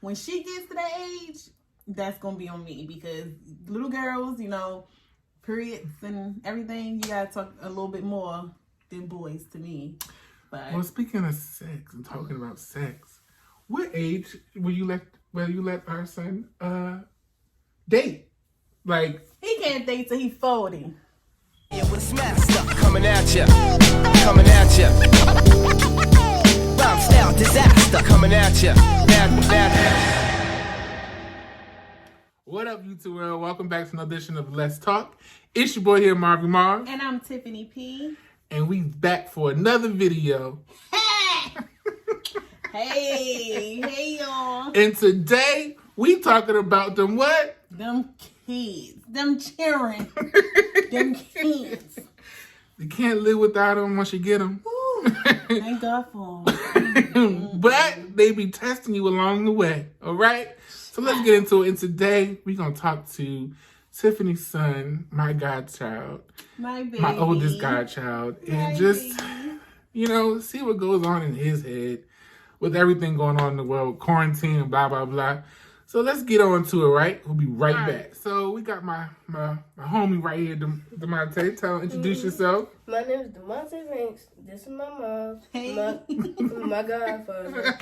when she gets to that age, that's gonna be on me because little girls, you know, periods and everything, you gotta talk a little bit more than boys to me. But well, speaking of sex and talking about sex, what age will you let our son date? Like, he can't date till he's 40. Yeah, with smash stuff coming at ya, coming at ya. Rhyme style disaster coming at ya. what up, YouTube world? Welcome back to another edition of Let's Talk. It's your boy here, Marvy Marv. And I'm Tiffany P. And we back for another video. Hey, y'all. And today, we talking about them what? Them kids. Them children. Them kids. You can't live without them once you get them. Ooh, thank God for them. But they be testing you along the way, all right? So let's get into it. And today, we're going to talk to Tiffany's son, my godchild. My baby. My oldest godchild. And just, you know, see what goes on in his head with everything going on in the world, quarantine and blah, blah, blah. So let's get on to it, right? We'll be right back. So we got my homie right here, DeMonte. Introduce yourself. My name is DeMonte Banks. This is my mom. Hey. My godfather.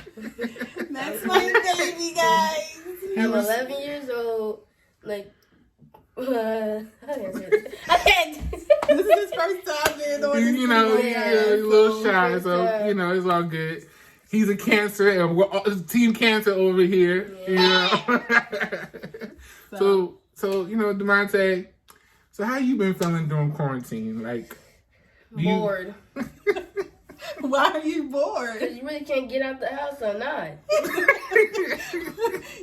That's my baby, guys. I'm 11 years old. Like, I can't say this. I can't. This is his first time being on this. You know, Yeah, he's a little shy, first so, time. you know, it's all good. He's a Cancer, and we're all, Team Cancer over here. Yeah. You know? so you know, DeMonte, so how you been feeling during quarantine? Like, Bored. Why are you bored? Because you really can't get out the house or not.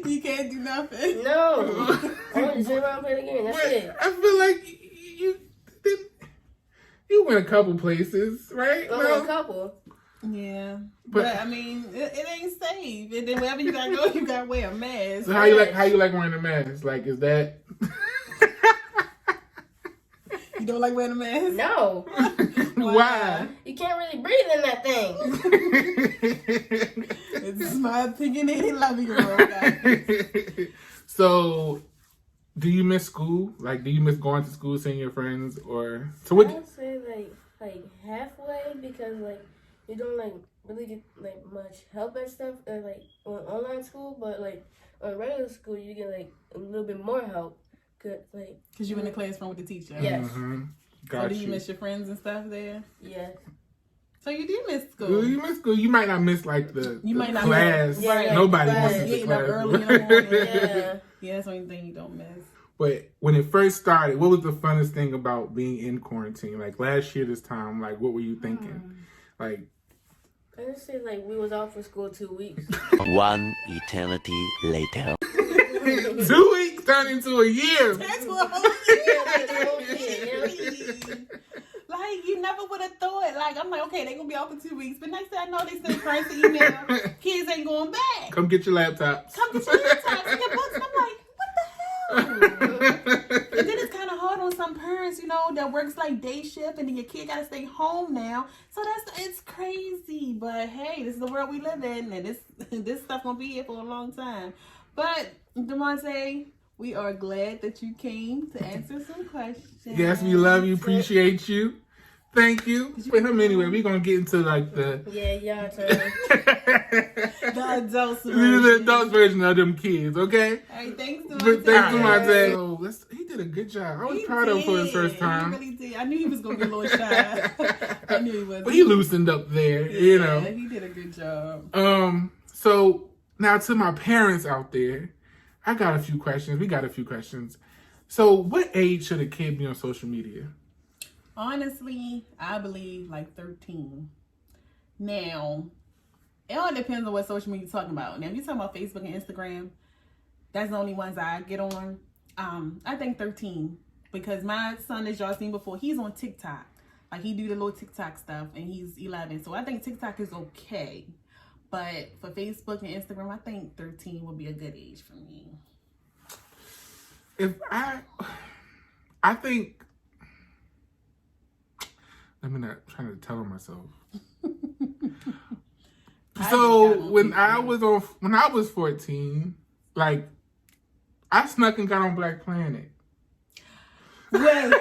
You can't do nothing. No. I want to sit around and play the game. That's it. I feel like you went a couple places, right? Only a couple. Yeah, but I mean, it ain't safe. And then wherever you gotta go, you gotta wear a mask. So how you like wearing a mask? Like, is that? You don't like wearing a mask? No. Why? You can't really breathe in that thing. This is my opinion. 11-year-old guy. So, do you miss school? Like, do you miss going to school, seeing your friends, or so? What? I'd say like halfway because like you don't like really get like much help and stuff like on online school, but like on regular school you get like a little bit more help. Cause you in the classroom with the teacher. Yes. Mm-hmm. So do you miss your friends and stuff there? Yes. So you do miss school. You miss school. You might not miss like the might not class. miss, right. Nobody Right. misses the Getting up class. early in the morning. Yeah. Yeah, that's the only thing you don't miss. But when it first started, what was the funnest thing about being in quarantine? Like last year this time, like what were you thinking? Like, I just say like we was out for school 2 weeks. One eternity later. 2 weeks turned into a year. That's what Like, you never would have thought. Like, I'm like, okay, they gonna be out for 2 weeks. But next thing I know, they send first email. Kids ain't going back. Come get your laptops. Come get your laptops and your books. And I'm like, what the hell? And then it's kind of hard on some parents, you know, that works like day shift, and then your kid gotta stay home now. So it's crazy. But hey, this is the world we live in, and this stuff gonna be here for a long time. But DeMonte, we are glad that you came to answer some questions. Yes, we love you, appreciate you. Thank you. With him anyway, we're gonna get into like the Yeah, turn. The adults the version. adult version of them kids, okay? Hey, thanks to But thanks to my dad. So he did a good job. I was proud of him for his first time. He really did. I knew he was gonna be a little shy. I knew he was. But he loosened up there, you know. Yeah, he did a good job. So now to my parents out there, I got a few questions. We got a few questions. So what age should a kid be on social media? Honestly, I believe like 13. Now, it all depends on what social media you're talking about. Now, if you're talking about Facebook and Instagram, that's the only ones I get on. I think 13. Because my son, as y'all seen before, he's on TikTok. Like, he do the little TikTok stuff, and he's 11. So I think TikTok is okay. But for Facebook and Instagram, I think 13 would be a good age for me. I think, let me not trying to tell myself. So when I was 14, like I snuck and got on Black Planet. Wait.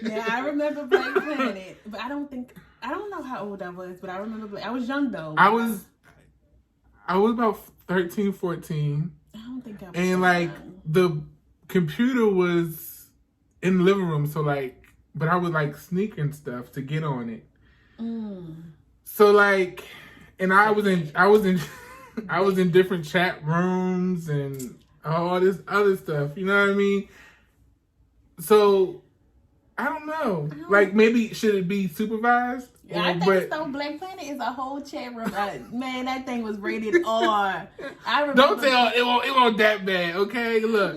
Yeah, I remember Black Planet, but I don't know how old I was, but I remember I was young though. I was about 13, 14. I don't think I was. And like the computer was in the living room, so like, but I would like sneak and stuff to get on it. So like, and I was in different chat rooms and all this other stuff. You know what I mean? So I don't know. Like maybe should it be supervised? Yeah, I think so. Black Planet is a whole chat room. Man, that thing was rated R. I remember. Don't tell it won't that bad. Okay, look.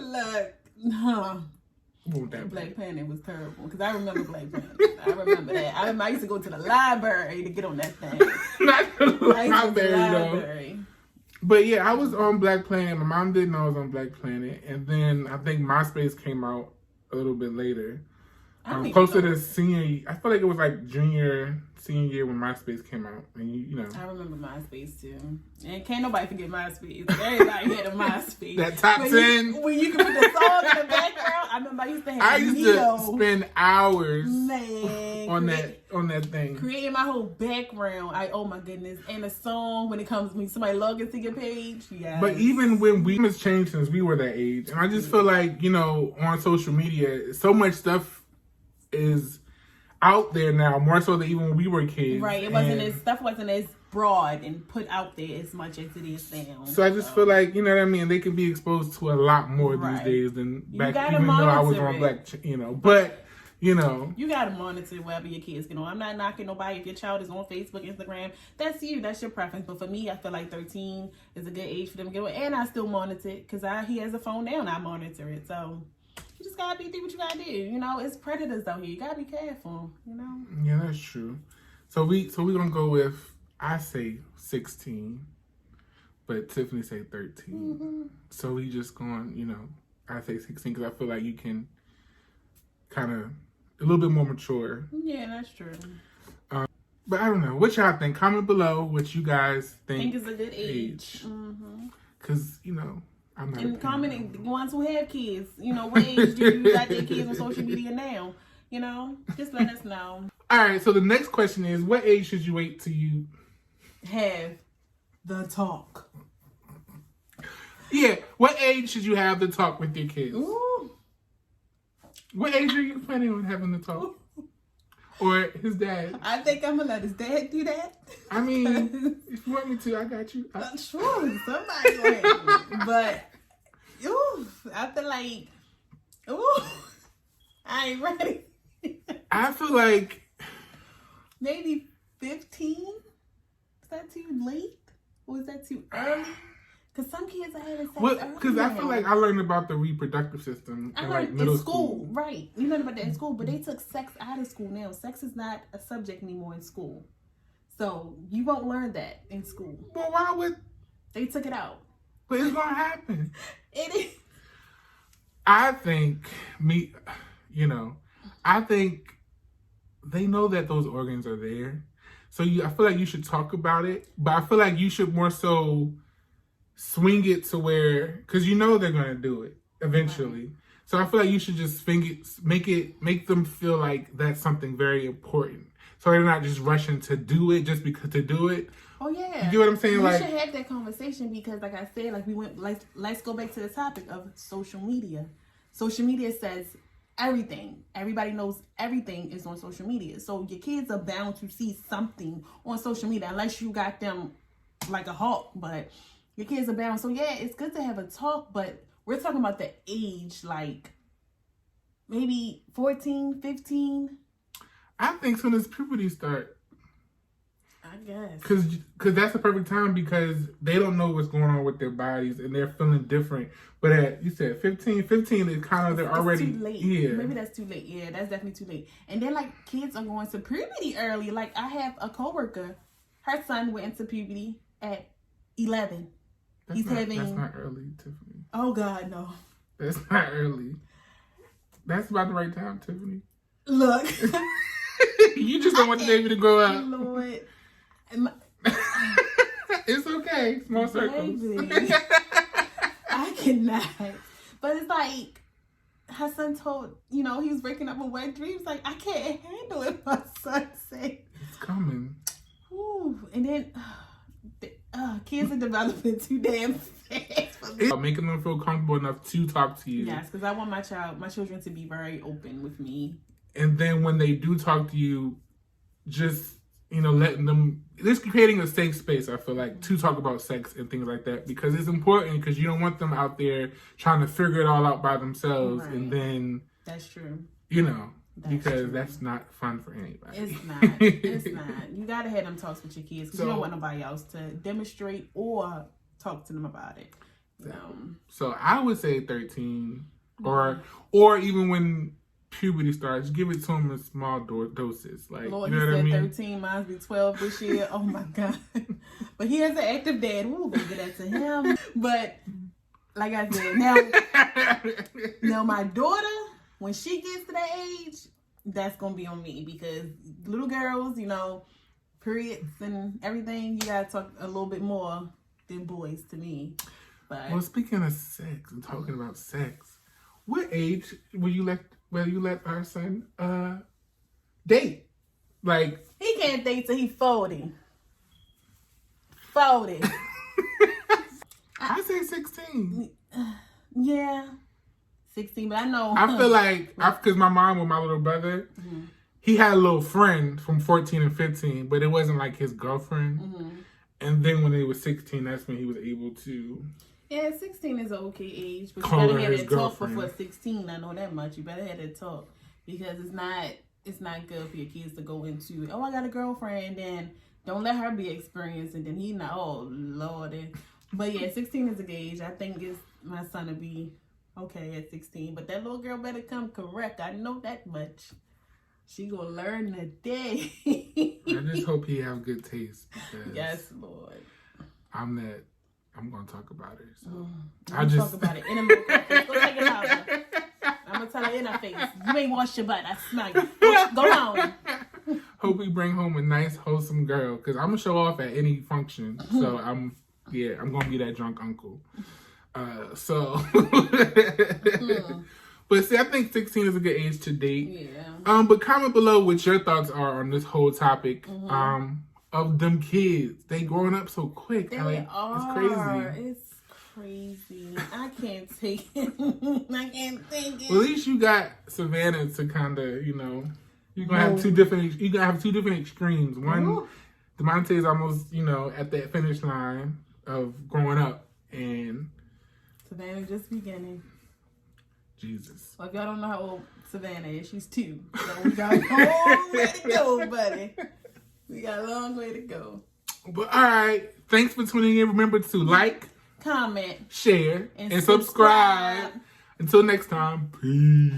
Black Planet was terrible because I remember Black Planet. I remember that. I used to go to the library to get on that thing. Not the library though. But yeah, I was on Black Planet. My mom didn't know I was on Black Planet, and then I think MySpace came out a little bit later. Closer to senior, I feel like it was like senior year when MySpace came out, and you know. I remember MySpace too, and can't nobody forget MySpace. Everybody had a MySpace. That top 10 when you could put the songs in the background. I remember I used to have. To spend hours on that thing, creating my whole background. Oh my goodness, and a song when it comes when somebody log into your page. Yeah. But even when we has changed since we were that age, and I just feel like on social media, so much stuff is out there now, more so than even when we were kids. Right, stuff wasn't as broad and put out there as much as it is now. So I just feel like, you know what I mean, they can be exposed to a lot more these days than back, even though I was on Black, but, you gotta monitor wherever your kids can. I'm not knocking nobody. If your child is on Facebook, Instagram, that's you, that's your preference. But for me, I feel like 13 is a good age for them to get on, and I still monitor it, because he has a phone now and I monitor it, so... You just gotta do what you gotta do. It's predators out here. You gotta be careful. Yeah, that's true. So we gonna go with, I say 16, but Tiffany say 13. So we just going, I say 16 because I feel like you can kind of a little bit more mature. Yeah, that's true. But I don't know. What y'all think? Comment below what you guys think is a good age. Because And commenting, the ones who have kids, what age do you got their kids on social media now? Just let us know. All right, so the next question is, what age should you wait till you have the talk? Yeah, what age should you have the talk with your kids? Ooh. What age are you planning on having the talk? Or his dad? I think I'm going to let his dad do that. I mean, if you want me to, I got you. Sure, somebody go ahead. But, I feel like, I ain't ready. I feel like... Maybe 15? Is that too late? Or is that too early? Because some kids are having sex early. Because I feel like I learned about the reproductive system in like middle school. Right. You learned about that in school, but they took sex out of school now. Sex is not a subject anymore in school. So you won't learn that in school. Well, why would... They took it out. But it's going to happen. It is. I think I think they know that those organs are there. So I feel like you should talk about it. But I feel like you should more so swing it to where, because they're going to do it eventually. Right. So I feel like you should just make them feel like that's something very important. So they're not just rushing to do it just because to do it. Oh yeah. You get what I'm saying? We should have that conversation because like I said, let's go back to the topic of social media. Social media says everything. Everybody knows everything is on social media. So your kids are bound to see something on social media unless you got them like a hawk, but your kids are bound. So yeah, it's good to have a talk, but we're talking about the age, like maybe 14, 15. I think soon as puberty start. I guess. Because that's the perfect time because they don't know what's going on with their bodies and they're feeling different. But at, you said 15 is kind of, they're already. Too late. Yeah. Maybe that's too late. Yeah, that's definitely too late. And then like kids are going to puberty early. Like I have a coworker, her son went into puberty at 11. That's not early, Tiffany. Oh God, no. That's not early. That's about the right time, Tiffany. Look. You just don't want the baby to grow up. Lord. It's okay. Small circles. Baby. I cannot. But it's like, her son told, he was breaking up with wet dreams. Like, I can't handle it, my son said. It's coming. Ooh, and then kids are developing too damn fast. Making them feel comfortable enough to talk to you. Yes, because I want my children to be very open with me. And then when they do talk to you, just, letting them, just creating a safe space, I feel like, to talk about sex and things like that. Because it's important, because you don't want them out there trying to figure it all out by themselves. Right. And then... That's true. That's not fun for anybody. It's not. It's not. You got to have them talks with your kids, because you don't want nobody else to demonstrate or talk to them about it. So I would say 13, or even when puberty starts, give it to them in small doses. Like, Lord, you know what I mean? 13, mine's be 12 this year. Oh my God. But he has an active dad. We'll get that to him. But like I said, now my daughter, when she gets to that age, that's gonna be on me, because little girls, periods and everything, you gotta talk a little bit more than boys to me. But well, speaking of sex and talking about sex, what age will you let our son date? Like, he can't date till he's 40. 40. I say 16. Yeah. 16, but I know. I feel like, because my mom with my little brother, he had a little friend from 14 and 15, but it wasn't like his girlfriend. Mm-hmm. And then when he was 16, that's when he was able to... Yeah, 16 is an okay age, but you better have that talk before 16. I know that much. You better have that talk, because it's not good for your kids to go into, oh, I got a girlfriend, and don't let her be experienced, and then he not, oh, Lord. But yeah, 16 is a good age. I think my son will be okay at 16, but that little girl better come correct. I know that much. She gonna learn today. I just hope he have good taste. Yes, Lord. I'm gonna talk about her. So talk about it in a minute. Go take it out. I'm gonna tell her in her face, you ain't wash your butt. I smell you. Go on. Hope we bring home a nice, wholesome girl, because I'm gonna show off at any function. So I'm gonna be that drunk uncle. But see, I think 16 is a good age to date. Yeah. But comment below what your thoughts are on this whole topic. Of them kids. They growing up so quick. They are. It's crazy. It's crazy. I can't take it. I can't take it. Well, at least you got Savannah to kind of, you're gonna have two different extremes. One, DeMonte is almost, at that finish line of growing up, and Savannah just beginning. Jesus. Well, if y'all don't know how old Savannah is, she's 2. So we got a long way to go, buddy. We got a long way to go. But all right. Thanks for tuning in. Remember to like, comment, share, and subscribe. Until next time, peace.